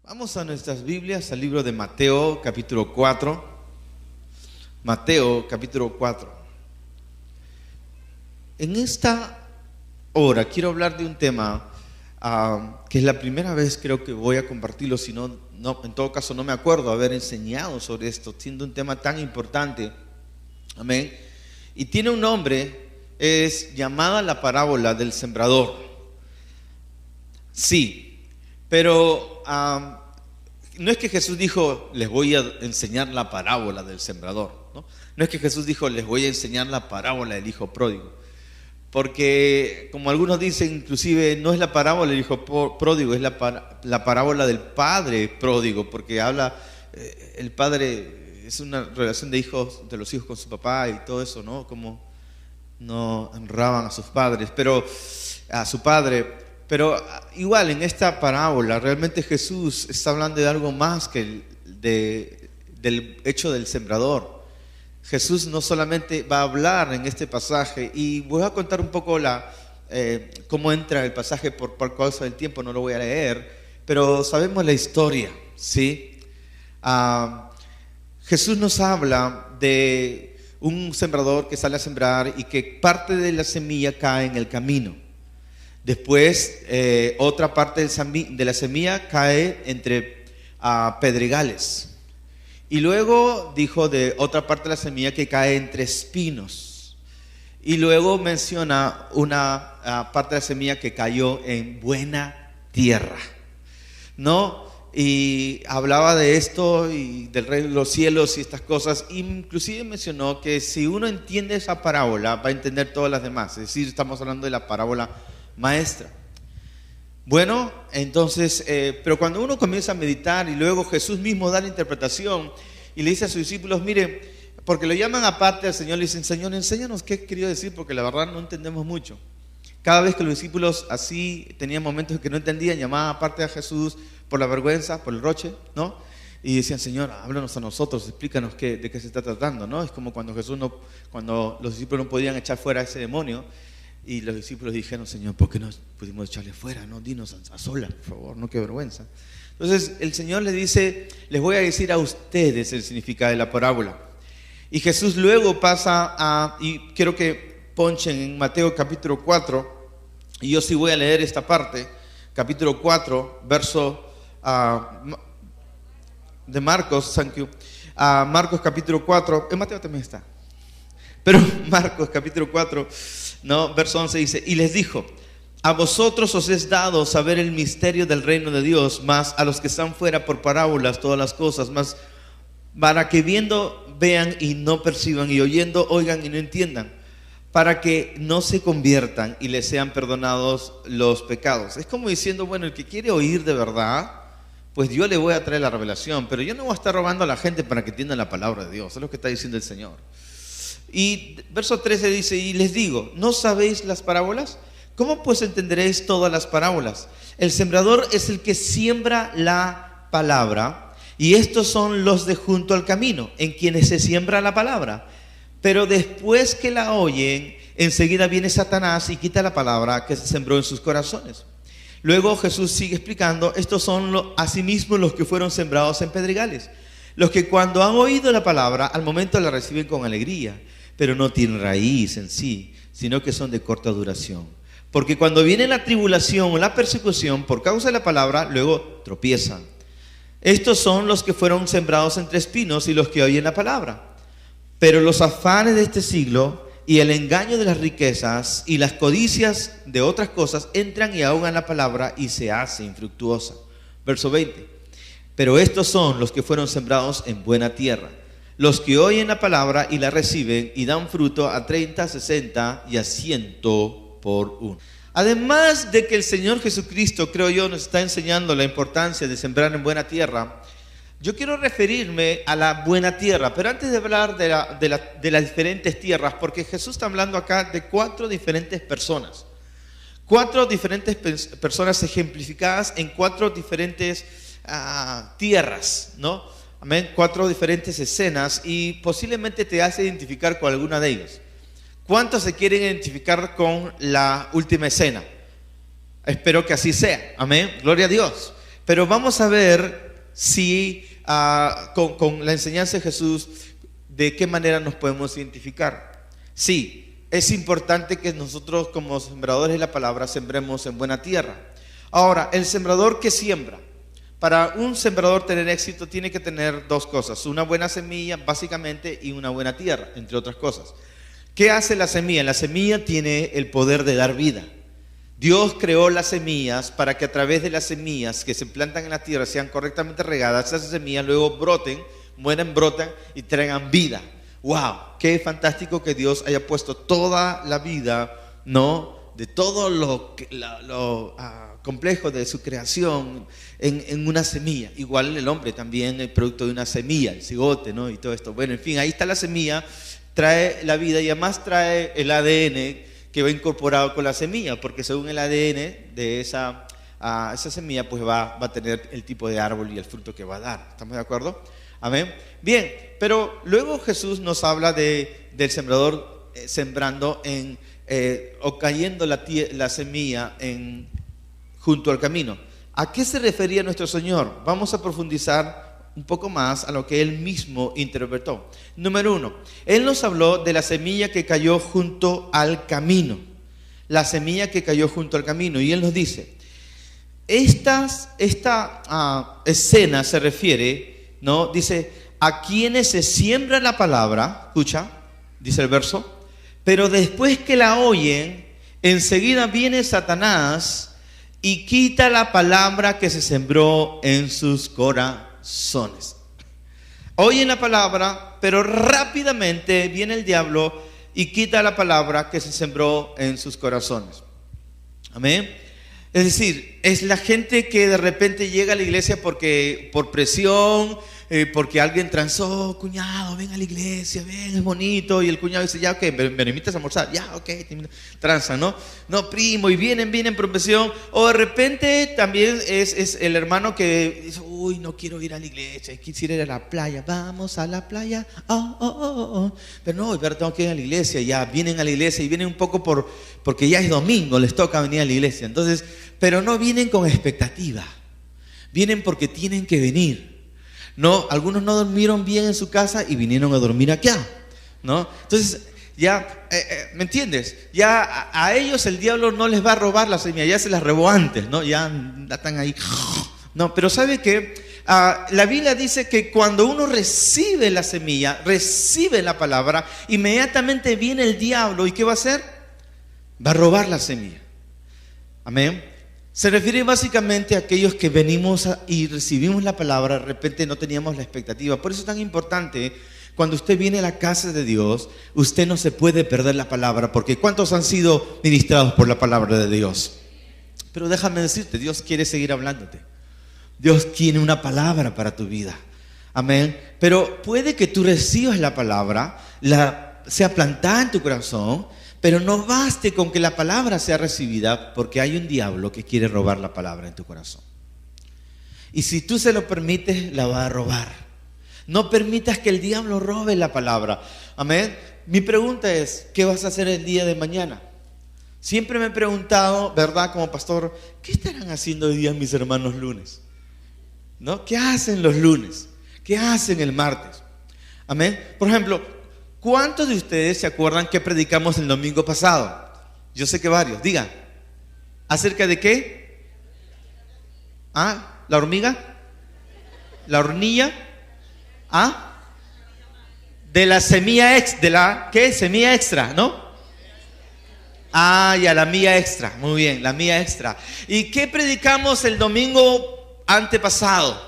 Vamos a nuestras Biblias, al libro de Mateo, capítulo 4. Mateo, capítulo 4. En esta hora quiero hablar de un tema que es la primera vez creo que voy a compartirlo, si no, en todo caso no me acuerdo haber enseñado sobre esto, siendo un tema tan importante. Amén. Y tiene un nombre, es llamada la parábola del sembrador. Sí, pero no es que Jesús dijo, les voy a enseñar la parábola del sembrador, ¿no? No es que Jesús dijo, les voy a enseñar la parábola del hijo pródigo. Porque, como algunos dicen, inclusive no es la parábola del hijo pródigo, es la parábola del padre pródigo, porque habla, el padre es una relación de los hijos con su papá y todo eso, ¿no? Como no honraban a sus padres, pero a su padre. Pero igual en esta parábola realmente Jesús está hablando de algo más que del hecho del sembrador. Jesús no solamente va a hablar en este pasaje, y voy a contar un poco cómo entra el pasaje por causa del tiempo, no lo voy a leer, pero sabemos la historia, ¿sí? Jesús nos habla de un sembrador que sale a sembrar y que parte de la semilla cae en el camino. Después, otra parte de la semilla cae entre pedregales. Y luego dijo de otra parte de la semilla que cae entre espinos. Y luego menciona una parte de la semilla que cayó en buena tierra, ¿no? Y hablaba de esto y del reino de los cielos y estas cosas. Inclusive mencionó que si uno entiende esa parábola, va a entender todas las demás. Es decir, estamos hablando de la parábola maestra. Bueno, entonces, pero cuando uno comienza a meditar y luego Jesús mismo da la interpretación y le dice a sus discípulos, mire, porque lo llaman aparte al Señor, le dicen, Señor, enséñanos qué quería decir, porque la verdad no entendemos mucho. Cada vez que los discípulos así tenían momentos en que no entendían, llamaban aparte a Jesús por la vergüenza, por el roche, ¿no? Y decían, Señor, háblanos a nosotros, explícanos de qué se está tratando, ¿no? Es como cuando cuando los discípulos no podían echar fuera a ese demonio. Y los discípulos dijeron, Señor, ¿por qué no pudimos echarle fuera? No, dinos a solas, por favor, no, qué vergüenza. Entonces el Señor les dice, les voy a decir a ustedes el significado de la parábola. Y Jesús luego pasa y quiero que ponchen en Mateo capítulo 4, y yo sí voy a leer esta parte, capítulo 4, verso de Marcos, thank you, Marcos capítulo 4, en Mateo también está, pero Marcos capítulo 4, no, verso 11 dice, y les dijo, a vosotros os es dado saber el misterio del reino de Dios, mas a los que están fuera por parábolas todas las cosas, mas para que viendo vean y no perciban, y oyendo oigan y no entiendan, para que no se conviertan y les sean perdonados los pecados. Es como diciendo, bueno, el que quiere oír de verdad, pues yo le voy a traer la revelación, pero yo no voy a estar robando a la gente para que entiendan la palabra de Dios. Es lo que está diciendo el Señor. Y verso 13 dice, y les digo, ¿no sabéis las parábolas? ¿Cómo pues entenderéis todas las parábolas? El sembrador es el que siembra la palabra, y estos son los de junto al camino, en quienes se siembra la palabra. Pero después que la oyen, enseguida viene Satanás y quita la palabra que se sembró en sus corazones. Luego Jesús sigue explicando, estos son asimismo los que fueron sembrados en pedregales, los que cuando han oído la palabra, al momento la reciben con alegría, pero no tienen raíz en sí, sino que son de corta duración. Porque cuando viene la tribulación o la persecución por causa de la palabra, luego tropiezan. Estos son los que fueron sembrados entre espinos y los que oyen la palabra. Pero los afanes de este siglo y el engaño de las riquezas y las codicias de otras cosas entran y ahogan la palabra y se hace infructuosa. Verso 20. Pero estos son los que fueron sembrados en buena tierra, los que oyen la palabra y la reciben y dan fruto a 30, 60 y a 100 por uno. Además de que el Señor Jesucristo, creo yo, nos está enseñando la importancia de sembrar en buena tierra, yo quiero referirme a la buena tierra, pero antes de hablar de las diferentes tierras, porque Jesús está hablando acá de 4 diferentes personas. 4 diferentes personas ejemplificadas en 4 diferentes tierras, ¿no? Amén. 4 diferentes escenas, y posiblemente te hace identificar con alguna de ellas. ¿Cuántos se quieren identificar con la última escena? Espero que así sea. Amén. Gloria a Dios. Pero vamos a ver si con la enseñanza de Jesús, de qué manera nos podemos identificar. Sí, es importante que nosotros como sembradores de la palabra sembremos en buena tierra. Ahora, el sembrador que siembra, para un sembrador tener éxito tiene que tener dos cosas: una buena semilla básicamente y una buena tierra, entre otras cosas. ¿Qué hace la semilla? La semilla tiene el poder de dar vida. Dios creó las semillas para que a través de las semillas que se plantan en la tierra sean correctamente regadas, esas semillas luego broten, mueran, brotan y traigan vida. ¡Wow! Qué fantástico que Dios haya puesto toda la vida, ¿no?, de todo lo complejo de su creación en una semilla. Igual el hombre también es producto de una semilla, el cigote, ¿no?, y todo esto. Bueno, en fin, ahí está la semilla, trae la vida y además trae el ADN que va incorporado con la semilla, porque según el ADN de esa semilla, pues va a tener el tipo de árbol y el fruto que va a dar. ¿Estamos de acuerdo? Amén. Bien, pero luego Jesús nos habla del sembrador sembrando o cayendo la semilla junto al camino. ¿A qué se refería nuestro Señor? Vamos a profundizar un poco más a lo que Él mismo interpretó. Número 1, Él nos habló de la semilla que cayó junto al camino. La semilla que cayó junto al camino. Y Él nos dice, esta escena se refiere, ¿no?, dice, a quienes se siembra la palabra, escucha, dice el verso, pero después que la oyen, enseguida viene Satanás y quita la palabra que se sembró en sus corazones. Oyen la palabra, pero rápidamente viene el diablo y quita la palabra que se sembró en sus corazones. Amén. Es decir, es la gente que de repente llega a la iglesia porque por presión, porque alguien transó, cuñado, ven a la iglesia, ven, es bonito, y el cuñado dice, ya, ok, me invitas a almorzar, ya, ok, transan, ¿no? No, primo, y vienen por presión. O de repente también es el hermano que dice, uy, no quiero ir a la iglesia, quisiera ir a la playa, vamos a la playa, pero no, pero tengo que ir a la iglesia. Ya vienen a la iglesia y vienen un poco porque ya es domingo, les toca venir a la iglesia. Entonces, pero no vienen con expectativa, vienen porque tienen que venir. No, algunos no durmieron bien en su casa y vinieron a dormir acá, ¿no? Entonces, ya, ¿me entiendes? Ya a ellos el diablo no les va a robar la semilla, ya se las robó antes, ¿no? Ya están ahí. No, pero ¿sabe qué? La Biblia dice que cuando uno recibe la semilla, recibe la palabra, inmediatamente viene el diablo, ¿y qué va a hacer? Va a robar la semilla. Amén. Se refiere básicamente a aquellos que venimos y recibimos la palabra, de repente no teníamos la expectativa. Por eso es tan importante, cuando usted viene a la casa de Dios, usted no se puede perder la palabra, porque ¿cuántos han sido ministrados por la palabra de Dios? Pero déjame decirte, Dios quiere seguir hablándote. Dios tiene una palabra para tu vida. Amén. Pero puede que tú recibas la palabra, sea plantada en tu corazón, pero no baste con que la palabra sea recibida, porque hay un diablo que quiere robar la palabra en tu corazón. Y si tú se lo permites, la va a robar. No permitas que el diablo robe la palabra. Amén. Mi pregunta es, ¿qué vas a hacer el día de mañana? Siempre me he preguntado, ¿verdad? Como pastor, ¿qué estarán haciendo hoy día mis hermanos lunes? ¿No? ¿Qué hacen los lunes? ¿Qué hacen el martes? Amén. Por ejemplo, ¿cuántos de ustedes se acuerdan que predicamos el domingo pasado? Yo sé que varios. Digan, ¿acerca de qué? ¿La hormiga? ¿La hornilla? De la semilla extra, ¿qué? Semilla extra, ¿no? Ya, la milla extra. Muy bien, la milla extra. ¿Y qué predicamos el domingo antepasado?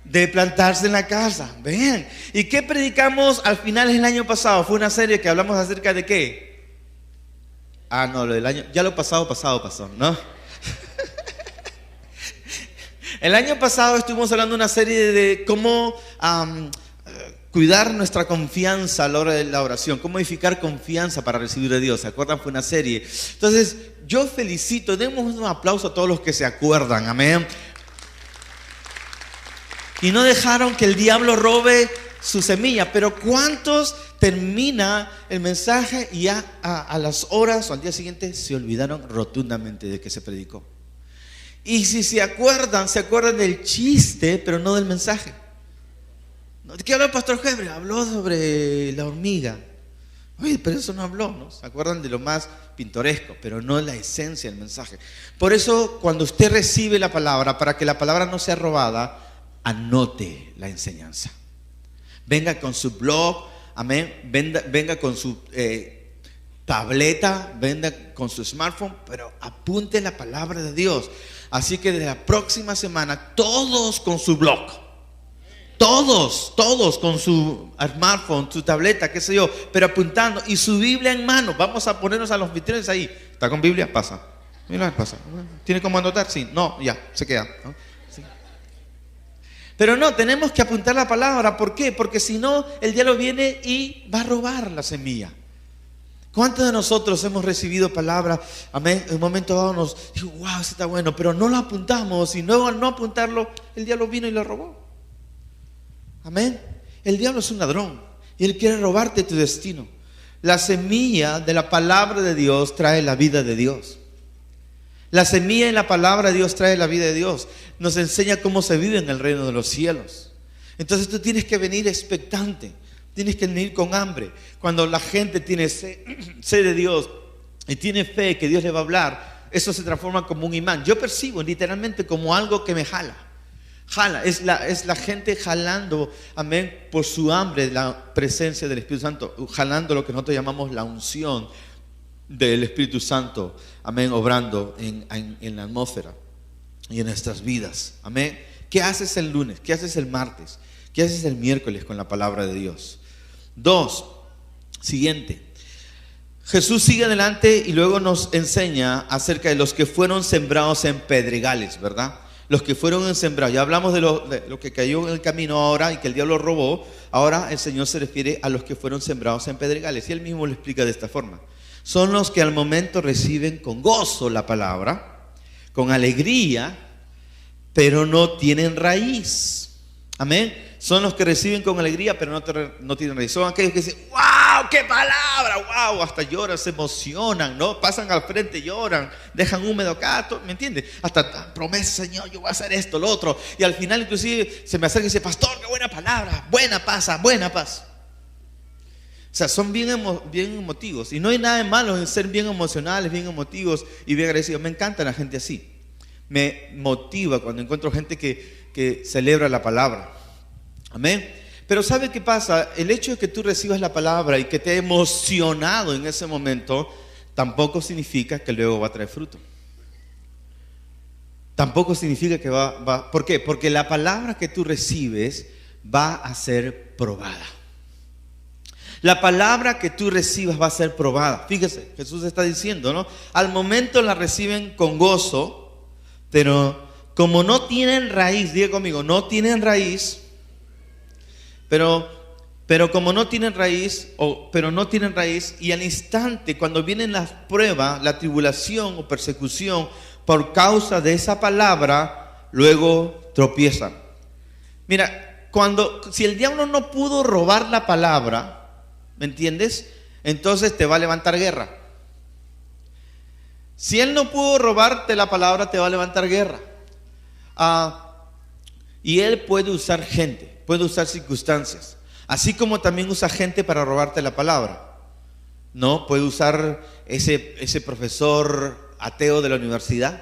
De plantarse en la casa. Vean. ¿Y qué predicamos al final del año pasado? Fue una serie que hablamos acerca de ¿qué? No, lo del año, ya lo pasado, ¿no? El año pasado estuvimos hablando de una serie de cómo cuidar nuestra confianza a la hora de la oración, cómo edificar confianza para recibir de Dios. ¿Se acuerdan? Fue una serie. Entonces, yo felicito, demos un aplauso a todos los que se acuerdan. Amén. Y no dejaron que el diablo robe su semilla. Pero ¿cuántos termina el mensaje y ya a las horas o al día siguiente se olvidaron rotundamente de que se predicó? Y si se acuerdan del chiste, pero no del mensaje. ¿De qué habló el pastor Hebre? Habló sobre la hormiga. Oye, pero eso no habló, ¿no? Se acuerdan de lo más pintoresco, pero no la esencia del mensaje. Por eso, cuando usted recibe la palabra, para que la palabra no sea robada, anote la enseñanza. Venga con su blog, amén. Venga con su tableta, venga con su smartphone, pero apunte la palabra de Dios. Así que desde la próxima semana, todos con su blog, todos con su smartphone, su tableta, qué sé yo, pero apuntando, y su Biblia en mano. Vamos a ponernos a los anfitriones ahí. ¿Está con Biblia? Pasa. Mira, pasa. ¿Tiene cómo anotar? Sí. No, ya, se queda, ¿no? Sí. Pero no, tenemos que apuntar la palabra. ¿Por qué? Porque si no, el diablo viene y va a robar la semilla. ¿Cuántos de nosotros hemos recibido palabra? Amén. En un momento dado nos dijo, wow, eso está bueno, pero no lo apuntamos. Y luego al no apuntarlo, el diablo vino y lo robó. Amén. El diablo es un ladrón y él quiere robarte tu destino. La semilla de la palabra de Dios trae la vida de Dios. La semilla en la palabra de Dios trae la vida de Dios. Nos enseña cómo se vive en el reino de los cielos. Entonces tú tienes que venir expectante. Tienes que venir con hambre. Cuando la gente tiene sed de Dios y tiene fe que Dios le va a hablar, eso se transforma como un imán. Yo percibo literalmente como algo que me jala. Es la gente jalando, amén, por su hambre, la presencia del Espíritu Santo, jalando lo que nosotros llamamos la unción del Espíritu Santo, amén, obrando en la atmósfera y en nuestras vidas, amén. ¿Qué haces el lunes? ¿Qué haces el martes? ¿Qué haces el miércoles con la palabra de Dios? 2, siguiente. Jesús sigue adelante y luego nos enseña acerca de los que fueron sembrados en pedregales, ¿verdad? Los que fueron sembrados. Ya hablamos de lo que cayó en el camino ahora y que el diablo robó. Ahora el Señor se refiere a los que fueron sembrados en pedregales. Y Él mismo lo explica de esta forma. Son los que al momento reciben con gozo la palabra, con alegría, pero no tienen raíz. Amén. Son los que reciben con alegría, pero no tienen raíz. Son aquellos que dicen, wow, qué palabra, wow, hasta lloran, se emocionan, ¿no? Pasan al frente, lloran, dejan húmedo acá, ¿me entiendes? Hasta promesa, Señor, yo voy a hacer esto, lo otro. Y al final inclusive se me acerca y dice, pastor, qué buena palabra, buena paz. O sea, son bien emotivos. Y no hay nada de malo en ser bien emocionales, bien emotivos y bien agradecidos. Me encanta la gente así. Me motiva cuando encuentro gente que celebra la palabra. Amén. Pero ¿sabe qué pasa? El hecho de que tú recibas la palabra y que te ha emocionado en ese momento, tampoco significa que luego va a traer fruto. Tampoco significa que va. ¿Por qué? Porque la palabra que tú recibes va a ser probada. La palabra que tú recibas va a ser probada. Fíjese, Jesús está diciendo, ¿no? Al momento la reciben con gozo, pero como no tienen raíz, diga conmigo, no tienen raíz. Pero como no tienen raíz, y al instante cuando vienen las pruebas, la tribulación o persecución por causa de esa palabra, luego tropiezan. Mira, si el diablo no pudo robar la palabra, ¿me entiendes? Entonces te va a levantar guerra. Si él no pudo robarte la palabra, te va a levantar guerra. Y él puede usar gente. Puede usar circunstancias, así como también usa gente para robarte la palabra, ¿no? Puede usar ese profesor ateo de la universidad.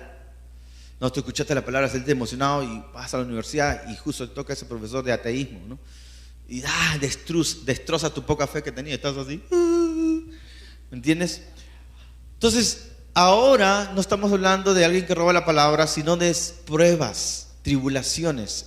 No, tú escuchaste la palabra, estás emocionado y vas a la universidad y justo te toca ese profesor de ateísmo, ¿no? Y destroza tu poca fe que tenías, estás así, ¿me entiendes? Entonces, ahora no estamos hablando de alguien que roba la palabra, sino de pruebas, tribulaciones.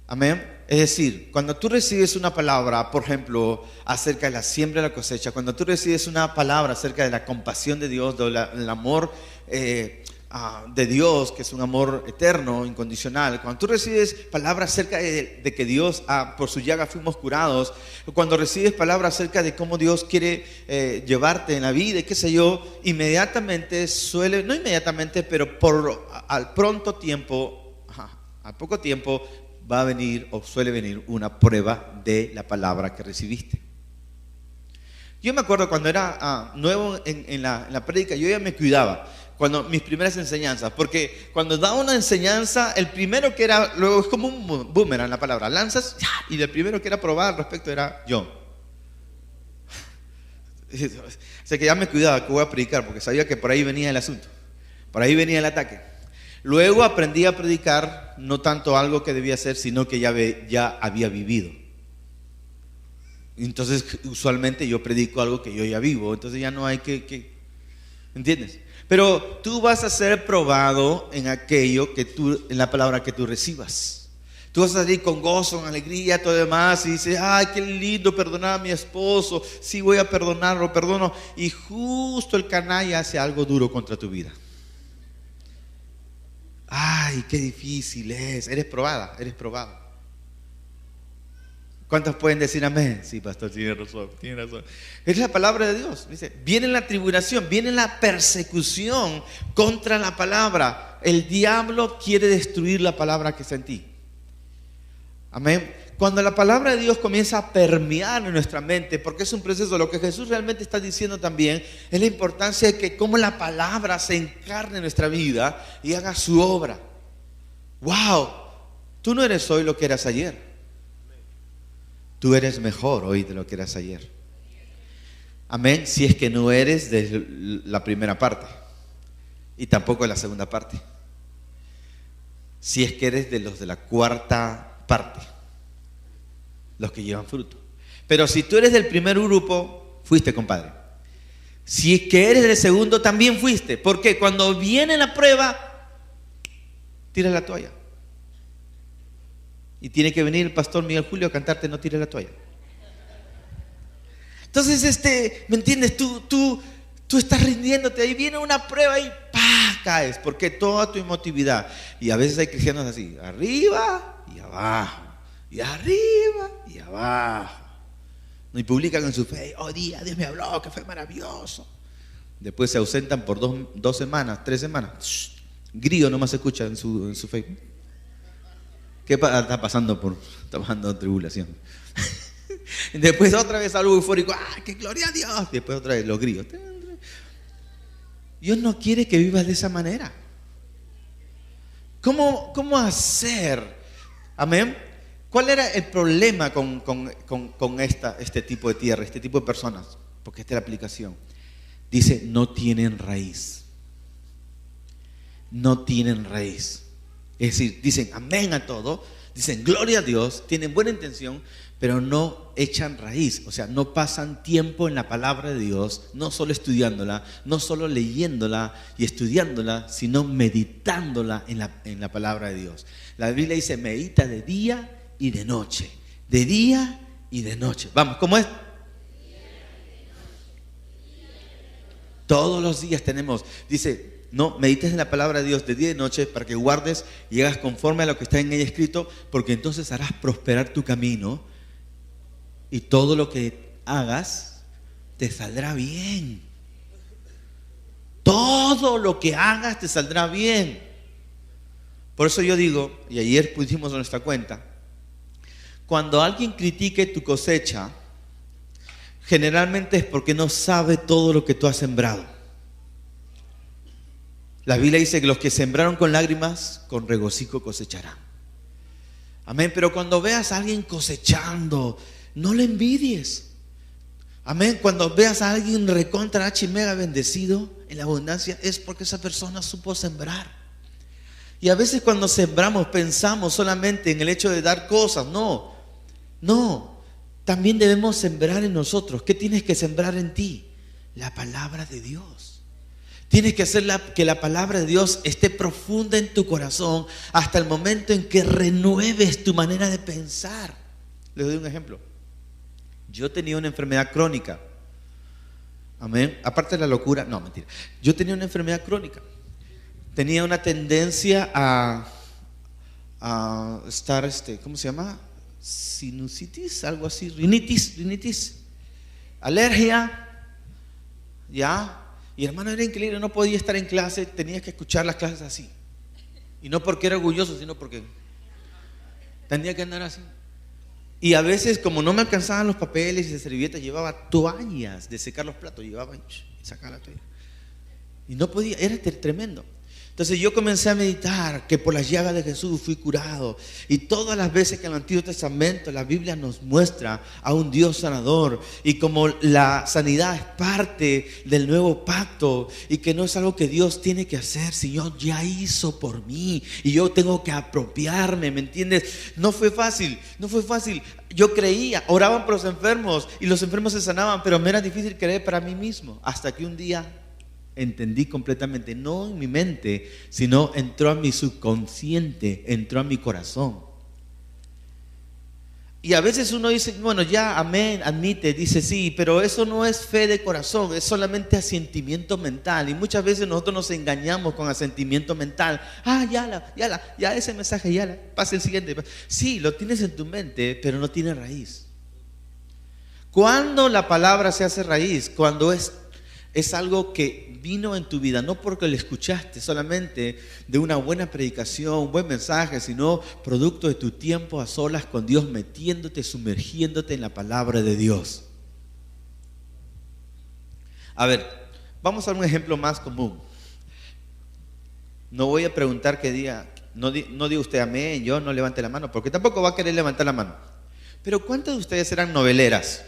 Amén. Es decir, cuando tú recibes una palabra, por ejemplo, acerca de la siembra y la cosecha, cuando tú recibes una palabra acerca de la compasión de Dios, del amor de Dios, que es un amor eterno, incondicional, cuando tú recibes palabra acerca de que Dios, por su llaga fuimos curados, cuando recibes palabra acerca de cómo Dios quiere llevarte en la vida y qué sé yo, inmediatamente no inmediatamente, pero al poco tiempo, va a venir o suele venir una prueba de la palabra que recibiste. Yo me acuerdo cuando era nuevo en la prédica, yo ya me cuidaba. cuando mis primeras enseñanzas, porque cuando daba una enseñanza, el primero que era, luego es como un boomerang la palabra, lanzas, y el primero que era probar al respecto era yo. O sea que ya me cuidaba que voy a predicar, porque sabía que por ahí venía el asunto, por ahí venía el ataque. Luego aprendí a predicar, no tanto algo que debía hacer, sino que ya había vivido. Entonces, usualmente yo predico algo que yo ya vivo, entonces ya no hay ¿entiendes? Pero tú vas a ser probado en aquello en la palabra que tú recibas. Tú vas a salir con gozo, con alegría, todo demás, y dices, ay, qué lindo perdonar a mi esposo, sí voy a perdonarlo, perdono. Y justo el canalla hace algo duro contra tu vida. Ay, qué difícil es. Eres probada, eres probado. ¿Cuántos pueden decir amén? Sí, pastor, tiene razón, tiene razón. Es la palabra de Dios. Dice, viene la tribulación, viene la persecución contra la palabra. El diablo quiere destruir la palabra que está en ti. Amén. Cuando la palabra de Dios comienza a permear en nuestra mente, porque es un proceso, lo que Jesús realmente está diciendo también es la importancia de que como la palabra se encarne en nuestra vida y haga su obra. Wow, tú no eres hoy lo que eras ayer. Tú eres mejor hoy de lo que eras ayer. Amén. Si es que no eres de la primera parte y tampoco de la segunda parte. Si es que eres de los de la cuarta parte, los que llevan fruto. Pero si tú eres del primer grupo, fuiste, compadre. Si es que eres del segundo, también fuiste. Porque cuando viene la prueba, tira la toalla. Y tiene que venir el pastor Miguel Julio a cantarte No tires la toalla. Entonces, ¿me entiendes? Tú estás rindiéndote, ahí viene una prueba y ¡pah! Caes, porque toda tu emotividad. Y a veces hay cristianos así, arriba y abajo, y arriba y abajo. Y publican en su fe, oh día, Dios me habló, que fue maravilloso. Después se ausentan por 2 semanas, 3 semanas. Grillo nomás se escucha en su Facebook. ¿Qué está pasando tribulación? Después otra vez algo eufórico, ¡ah, qué gloria a Dios! Después otra vez los grillos. Dios no quiere que vivas de esa manera. ¿Cómo hacer? Amén. ¿Cuál era el problema con este tipo de tierra, este tipo de personas? Porque esta es la aplicación. Dice, no tienen raíz. No tienen raíz. Es decir, dicen amén a todo, dicen gloria a Dios, tienen buena intención, pero no echan raíz. O sea, no pasan tiempo en la palabra de Dios, no solo estudiándola, no solo leyéndola y estudiándola, sino meditándola en la palabra de Dios. La Biblia dice, medita de día y de noche. De día y de noche. Vamos, ¿cómo es? Todos los días tenemos, dice, no, medites en la palabra de Dios de día y de noche para que guardes y hagas conforme a lo que está en ella escrito, porque entonces harás prosperar tu camino y todo lo que hagas te saldrá bien. Todo lo que hagas te saldrá bien. Por eso yo digo, y ayer pusimos en nuestra cuenta, cuando alguien critique tu cosecha, generalmente es porque no sabe todo lo que tú has sembrado. La Biblia dice que los que sembraron con lágrimas, con regocijo cosecharán. Amén. Pero cuando veas a alguien cosechando, no le envidies. Amén. Cuando veas a alguien recontra H mega bendecido en la abundancia, es porque esa persona supo sembrar. Y a veces cuando sembramos pensamos solamente en el hecho de dar cosas. No. También debemos sembrar en nosotros. ¿Qué tienes que sembrar en ti? La palabra de Dios. Tienes que hacer que la palabra de Dios esté profunda en tu corazón hasta el momento en que renueves tu manera de pensar. Les doy un ejemplo. Yo tenía una enfermedad crónica. Amén. Aparte de la locura, no, mentira. Yo tenía una enfermedad crónica. Tenía una tendencia a estar, ¿cómo se llama? Sinusitis, algo así, rinitis, alergia, ya. Y hermano, era increíble, no podía estar en clase, tenía que escuchar las clases así. Y no porque era orgulloso, sino porque tenía que andar así. Y a veces, como no me alcanzaban los papeles y las servilletas, llevaba toallas de secar los platos, llevaba y sacaba la toalla. Y no podía, era tremendo. Entonces yo comencé a meditar que por las llagas de Jesús fui curado. Y todas las veces que en el Antiguo Testamento la Biblia nos muestra a un Dios sanador. Y como la sanidad es parte del nuevo pacto. Y que no es algo que Dios tiene que hacer. Señor ya hizo por mí. Y yo tengo que apropiarme, ¿me entiendes? No fue fácil, no fue fácil. Yo creía, oraban por los enfermos. Y los enfermos se sanaban. Pero me era difícil creer para mí mismo. Hasta que un día entendí completamente, no en mi mente, sino entró a mi subconsciente, entró a mi corazón. Y a veces uno dice, bueno, ya, amén, admite, dice sí, pero eso no es fe de corazón, es solamente asentimiento mental. Y muchas veces nosotros nos engañamos con asentimiento mental. Ya ese mensaje, pasa el siguiente. Sí, lo tienes en tu mente, pero no tiene raíz. ¿Cuándo la palabra se hace raíz? Cuando es algo que vino en tu vida, no porque lo escuchaste solamente de una buena predicación, un buen mensaje, sino producto de tu tiempo a solas con Dios, metiéndote, sumergiéndote en la palabra de Dios. A ver, vamos a un ejemplo más común. No voy a preguntar que diga, no diga usted amén, yo no levante la mano, porque tampoco va a querer levantar la mano. Pero ¿cuántos de ustedes eran noveleras?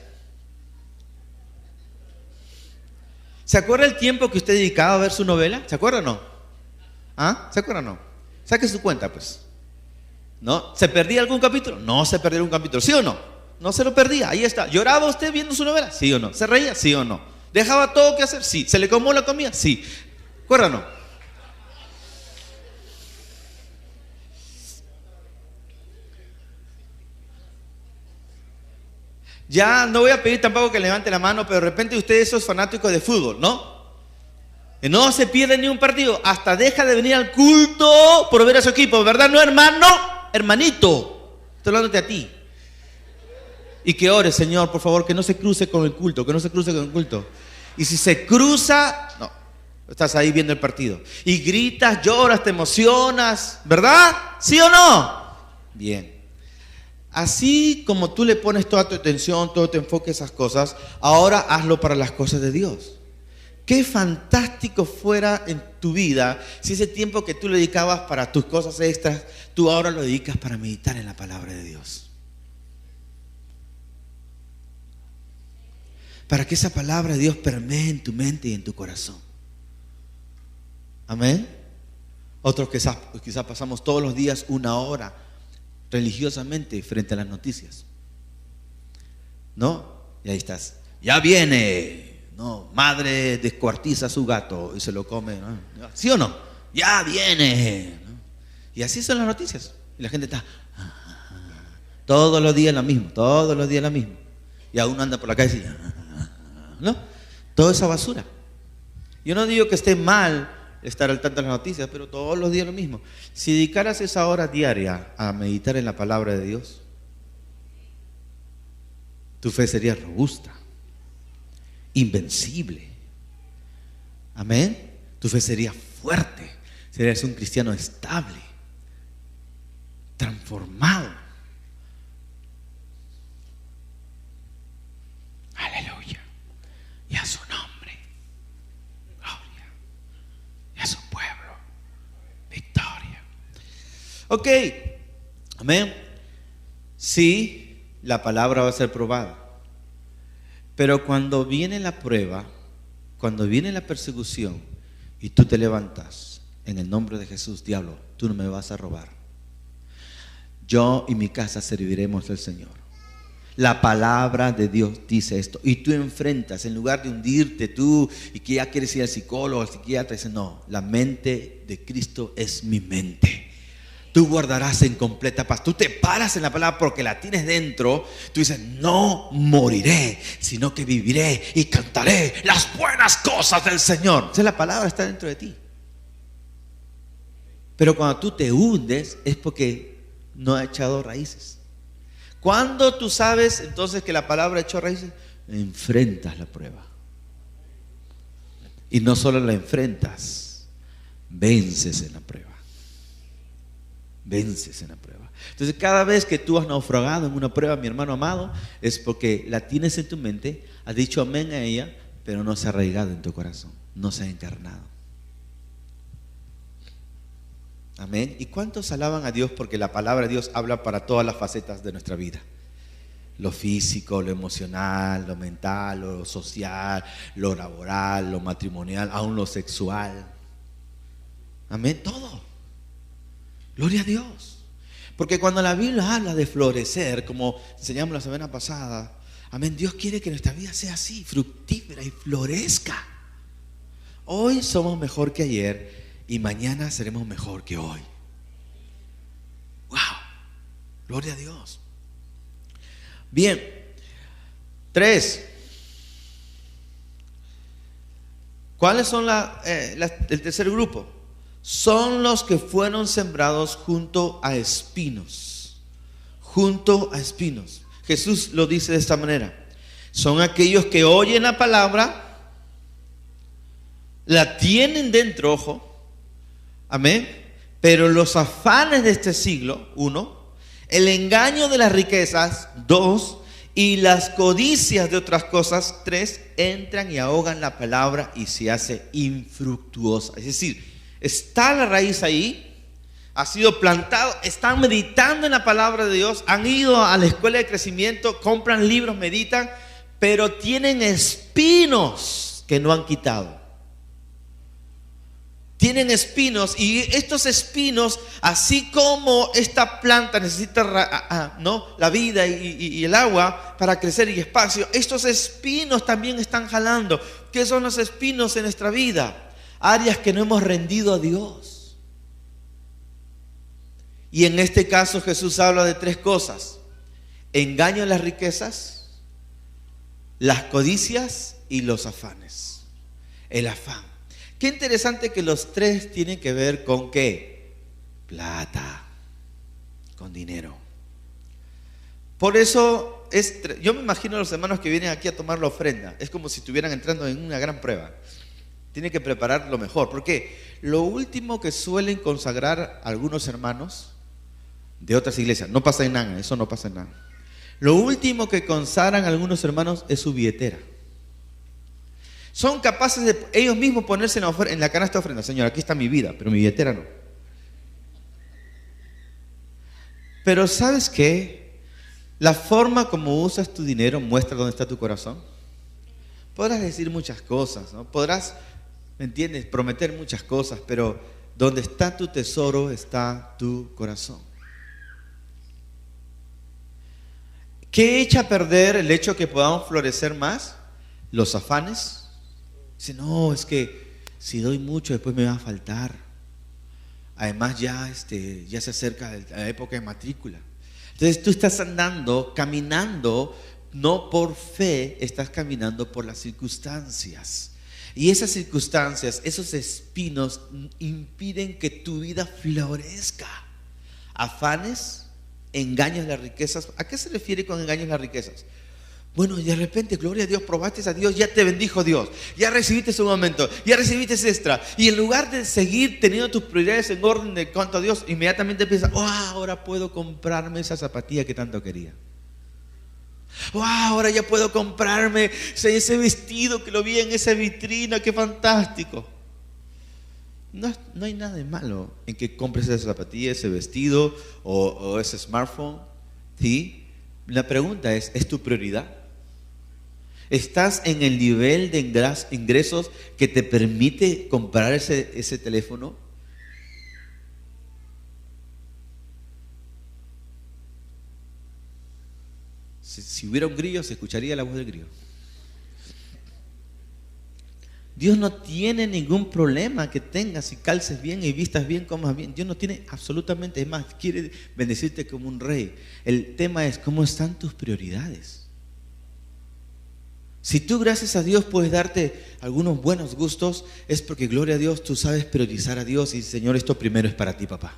¿Se acuerda el tiempo que usted dedicaba a ver su novela? ¿Se acuerda o no? ¿Ah? ¿Se acuerda o no? Saque su cuenta, pues. ¿No? ¿Se perdía algún capítulo? No se perdió algún capítulo. ¿Sí o no? No se lo perdía. Ahí está. ¿Lloraba usted viendo su novela? ¿Sí o no? ¿Se reía? ¿Sí o no? ¿Dejaba todo que hacer? Sí. ¿Se le comió la comida? Sí. ¿Acuerda o no? Ya no voy a pedir tampoco que levante la mano, pero de repente usted es fanático de fútbol, ¿no? Que no se pierde ni un partido, hasta deja de venir al culto por ver a su equipo, ¿verdad? No, hermano, hermanito, estoy hablándote a ti. Y que ore, Señor, por favor, que no se cruce con el culto, que no se cruce con el culto. Y si se cruza, no, estás ahí viendo el partido. Y gritas, lloras, te emocionas, ¿verdad? ¿Sí o no? Bien. Así como tú le pones toda tu atención, todo tu enfoque a esas cosas, ahora hazlo para las cosas de Dios. Qué fantástico fuera en tu vida si ese tiempo que tú le dedicabas para tus cosas extras, tú ahora lo dedicas para meditar en la palabra de Dios. Para que esa palabra de Dios permee en tu mente y en tu corazón. Amén. Otros quizás pasamos todos los días una hora religiosamente frente a las noticias, ¿no? Y ahí estás, ya viene, ¿no? Madre descuartiza a su gato y se lo come, ¿no? ¿Sí o no? Ya viene, ¿no? Y así son las noticias. Y la gente está todos los días lo mismo, todos los días lo mismo. Y aún anda por la calle y ¿no? Toda esa basura. Yo no digo que esté mal estar al tanto de las noticias, pero todos los días lo mismo. Si dedicaras esa hora diaria a meditar en la palabra de Dios, tu fe sería robusta, invencible. Amén. Tu fe sería fuerte, serías un cristiano estable, transformado. Aleluya. Y a su nombre. A su pueblo, victoria. Ok, amén. Sí, la palabra va a ser probada, pero cuando viene la prueba, cuando viene la persecución y tú te levantas en el nombre de Jesús, diablo, tú no me vas a robar. Yo y mi casa serviremos al Señor. La palabra de Dios dice esto. Y tú enfrentas, en lugar de hundirte tú y que ya quieres ir al psicólogo, al psiquiatra, dices, no, la mente de Cristo es mi mente. Tú guardarás en completa paz. Tú te paras en la palabra porque la tienes dentro. Tú dices, no moriré, sino que viviré y cantaré las buenas cosas del Señor. Entonces la palabra está dentro de ti. Pero cuando tú te hundes es porque no ha echado raíces. Cuando tú sabes entonces que la palabra echó raíces, enfrentas la prueba. Y no solo la enfrentas, vences en la prueba. Vences en la prueba. Entonces cada vez que tú has naufragado en una prueba, mi hermano amado, es porque la tienes en tu mente, has dicho amén a ella, pero no se ha arraigado en tu corazón, no se ha encarnado. Amén. ¿Y cuántos alaban a Dios porque la palabra de Dios habla para todas las facetas de nuestra vida? Lo físico, lo emocional, lo mental, lo social, lo laboral, lo matrimonial, aún lo sexual. Amén, todo. Gloria a Dios. Porque cuando la Biblia habla de florecer, como enseñamos la semana pasada, amén, Dios quiere que nuestra vida sea así, fructífera y florezca. Hoy somos mejor que ayer y mañana seremos mejor que hoy. ¡Wow! Gloria a Dios. Bien. 3. ¿Cuáles son el tercer grupo? Son los que fueron sembrados junto a espinos. Junto a espinos. Jesús lo dice de esta manera. Son aquellos que oyen la palabra, la tienen dentro, ojo. Amén. Pero los afanes de este siglo, 1, el engaño de las riquezas, 2, y las codicias de otras cosas, 3, entran y ahogan la palabra y se hace infructuosa. Es decir, está la raíz ahí, ha sido plantado, están meditando en la palabra de Dios, han ido a la escuela de crecimiento, compran libros, meditan, pero tienen espinos que no han quitado. Tienen espinos, y estos espinos, así como esta planta necesita la vida y el agua para crecer y espacio, estos espinos también están jalando. ¿Qué son los espinos en nuestra vida? Áreas que no hemos rendido a Dios. Y en este caso Jesús habla de 3 cosas: engaño en las riquezas, las codicias y los afanes. El afán. Qué interesante que los 3 tienen que ver con ¿qué? Plata, con dinero. Por eso yo me imagino a los hermanos que vienen aquí a tomar la ofrenda. Es como si estuvieran entrando en una gran prueba. Tienen que preparar lo mejor. Porque lo último que suelen consagrar algunos hermanos de otras iglesias, no pasa en nada, eso no pasa en nada. Lo último que consagran algunos hermanos es su billetera. Son capaces de ellos mismos ponerse en la canasta de ofrenda. Señor, aquí está mi vida, pero mi billetera no. Pero ¿sabes qué? La forma como usas tu dinero muestra dónde está tu corazón. Podrás decir muchas cosas, ¿no? Podrás, ¿me entiendes?, prometer muchas cosas, pero donde está tu tesoro está tu corazón. ¿Qué echa a perder el hecho que podamos florecer más? Los afanes. Dice, no, es que si doy mucho después me va a faltar. Además ya se acerca la época de matrícula. Entonces tú estás caminando, no por fe, estás caminando por las circunstancias. Y esas circunstancias, esos espinos impiden que tu vida florezca. Afanes, engaños las riquezas. ¿A qué se refiere con engaños las riquezas? Bueno, y de repente, gloria a Dios, probaste a Dios, ya te bendijo Dios, ya recibiste su momento, ya recibiste ese extra. Y en lugar de seguir teniendo tus prioridades en orden de cuanto a Dios, inmediatamente piensas, ahora puedo comprarme esa zapatilla que tanto quería. Ahora ya puedo comprarme ese vestido que lo vi en esa vitrina, qué fantástico. No hay nada de malo en que compres esa zapatilla, ese vestido o ese smartphone. ¿Sí? La pregunta ¿es tu prioridad? ¿Estás en el nivel de ingresos que te permite comprar ese teléfono? Si hubiera un grillo, se escucharía la voz del grillo. Dios no tiene ningún problema que tengas y calces bien y vistas bien, comas bien. Dios no tiene absolutamente, es más, quiere bendecirte como un rey. El tema es cómo están tus prioridades. Si tú, gracias a Dios, puedes darte algunos buenos gustos, es porque, gloria a Dios, tú sabes priorizar a Dios y, Señor, esto primero es para ti, papá.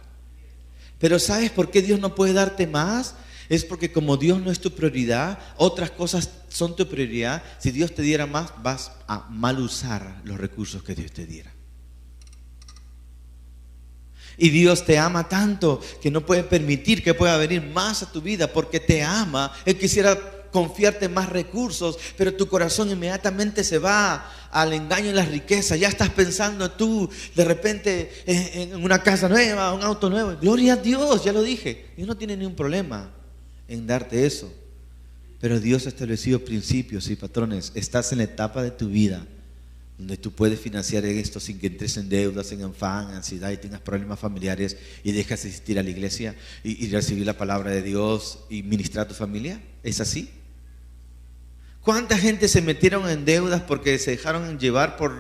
Pero ¿sabes por qué Dios no puede darte más? Es porque como Dios no es tu prioridad, otras cosas son tu prioridad. Si Dios te diera más, vas a mal usar los recursos que Dios te diera. Y Dios te ama tanto que no puede permitir que pueda venir más a tu vida porque te ama. Él quisiera confiarte más recursos, pero tu corazón inmediatamente se va al engaño y las riquezas. Ya estás pensando tú de repente en una casa nueva, un auto nuevo. Gloria a Dios, ya lo dije. Dios no tiene ningún problema en darte eso. Pero Dios ha establecido principios y patrones. Estás en la etapa de tu vida donde tú puedes financiar esto sin que entres en deudas, en afán, ansiedad y tengas problemas familiares y dejas de asistir a la iglesia y recibir la palabra de Dios y ministrar a tu familia. ¿Es así? ¿Cuánta gente se metieron en deudas porque se dejaron llevar por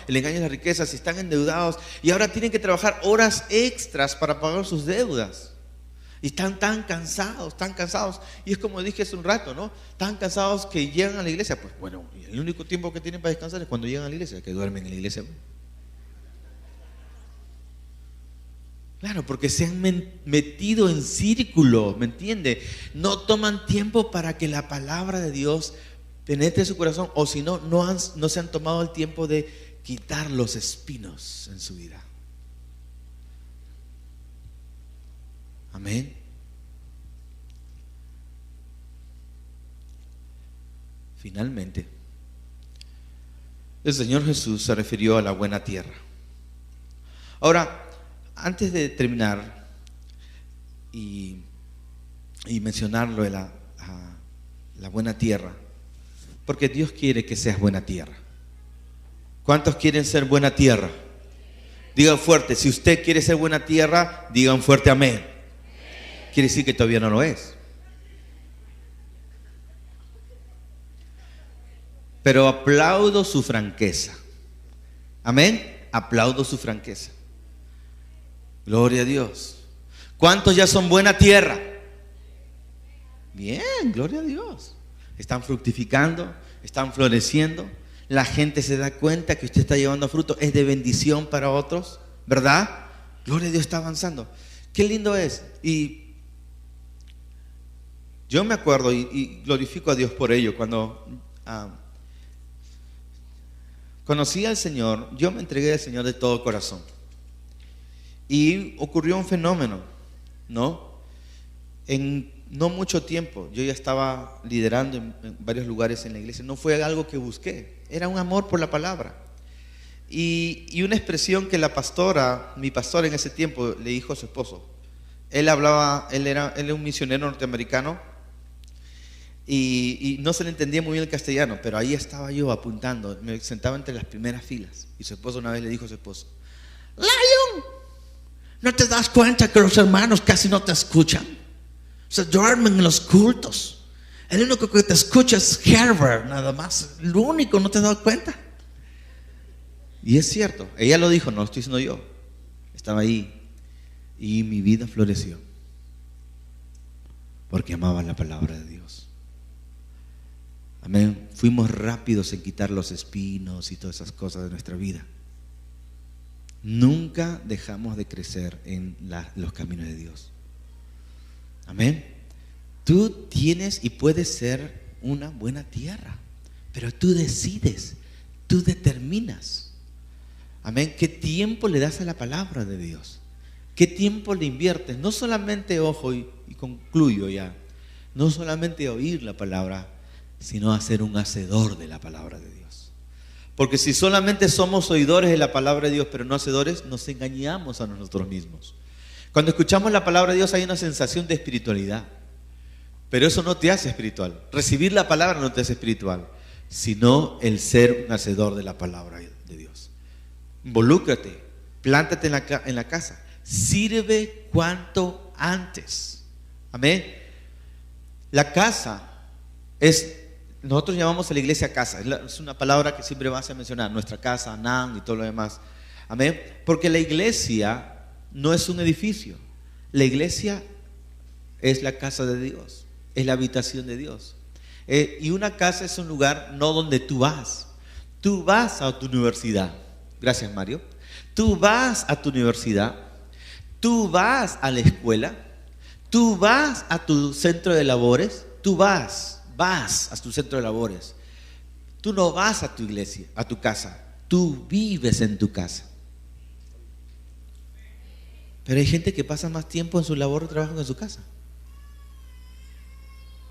el engaño de las riquezas y están endeudados y ahora tienen que trabajar horas extras para pagar sus deudas? Y están tan cansados. Y es como dije hace un rato, ¿no? Tan cansados que llegan a la iglesia. Pues bueno, el único tiempo que tienen para descansar es cuando llegan a la iglesia, que duermen en la iglesia. Claro, porque se han metido en círculo, ¿me entiende? No toman tiempo para que la palabra de Dios penetre su corazón, o si no, no se han tomado el tiempo de quitar los espinos en su vida. Amén. Finalmente, el Señor Jesús se refirió a la buena tierra. Ahora, antes de terminar y mencionarlo de la buena tierra, porque Dios quiere que seas buena tierra. ¿Cuántos quieren ser buena tierra? Digan fuerte, si usted quiere ser buena tierra, digan fuerte amén. Quiere decir que todavía no lo es. Pero aplaudo su franqueza. Amén. Aplaudo su franqueza. Gloria a Dios. ¿Cuántos ya son buena tierra? Bien, gloria a Dios. Están fructificando, están floreciendo. La gente se da cuenta que usted está llevando fruto. Es de bendición para otros, ¿verdad? Gloria a Dios, está avanzando. Qué lindo es. Y yo me acuerdo y glorifico a Dios por ello. Cuando conocí al Señor, yo me entregué al Señor de todo corazón. Y ocurrió un fenómeno, ¿no? En no mucho tiempo, yo ya estaba liderando en varios lugares en la iglesia. No fue algo que busqué, era un amor por la palabra. Y una expresión que mi pastora en ese tiempo le dijo a su esposo. Él era un misionero norteamericano. Y no se le entendía muy bien el castellano, pero ahí estaba yo apuntando, me sentaba entre las primeras filas. Y su esposo una vez le dijo a su esposo: Lion, ¿no te das cuenta que los hermanos casi no te escuchan? Se duermen en los cultos. El único que te escucha es Herbert, nada más. Lo único, ¿no te has dado cuenta? Y es cierto, ella lo dijo, no lo estoy diciendo yo. Estaba ahí y mi vida floreció porque amaba la palabra de Dios. Amén. Fuimos rápidos en quitar los espinos y todas esas cosas de nuestra vida. Nunca dejamos de crecer en los caminos de Dios. Amén. Tú tienes y puedes ser una buena tierra, pero tú decides, tú determinas. Amén. ¿Qué tiempo le das a la palabra de Dios? ¿Qué tiempo le inviertes? No solamente, ojo, y concluyo ya, no solamente oír la palabra, sino a ser un hacedor de la palabra de Dios. Porque si solamente somos oidores de la palabra de Dios, pero no hacedores, nos engañamos a nosotros mismos. Cuando escuchamos la palabra de Dios hay una sensación de espiritualidad, pero eso no te hace espiritual. Recibir la palabra no te hace espiritual, sino el ser un hacedor de la palabra de Dios. Involúcrate, plántate en la casa, sirve cuanto antes. Amén. La casa nosotros llamamos a la iglesia casa, es una palabra que siempre vas a mencionar, nuestra casa, Nan y todo lo demás. Amén. Porque la iglesia no es un edificio, la iglesia es la casa de Dios, es la habitación de Dios. Y una casa es un lugar no donde tú vas a tu universidad. Gracias, Mario. Tú vas a tu universidad, tú vas a la escuela, tú vas a tu centro de labores, tú vas a tu centro de labores. Tú no vas a tu iglesia, a tu casa, tú vives en tu casa. Pero hay gente que pasa más tiempo en su labor de trabajo que en su casa.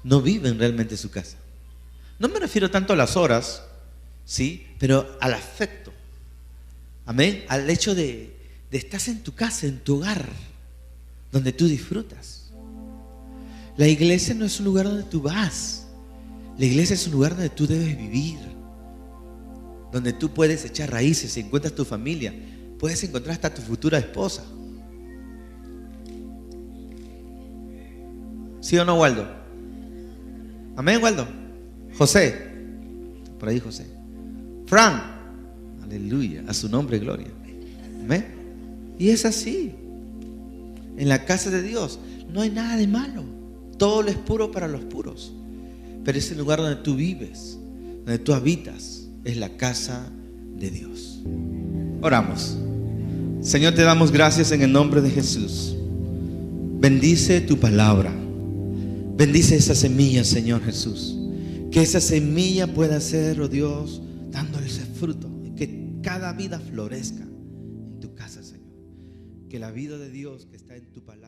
no viven realmente su casa. No me refiero tanto a las horas, ¿sí? Pero al afecto. Amén. Al hecho de estar en tu casa, en tu hogar, donde tú disfrutas. La iglesia no es un lugar donde tú vas. La iglesia es un lugar donde tú debes vivir, donde tú puedes echar raíces, encuentras tu familia, puedes encontrar hasta tu futura esposa. ¿Sí o no, Waldo? Amén, Waldo. José, por ahí José. Fran, aleluya, a su nombre gloria. Amén. Y es así. En la casa de Dios no hay nada de malo. Todo lo es puro para los puros. Pero es el lugar donde tú vives, donde tú habitas, es la casa de Dios. Oramos. Señor, te damos gracias en el nombre de Jesús. Bendice tu palabra. Bendice esa semilla, Señor Jesús. Que esa semilla pueda ser, oh Dios, dándole ese fruto. Que cada vida florezca en tu casa, Señor. Que la vida de Dios que está en tu palabra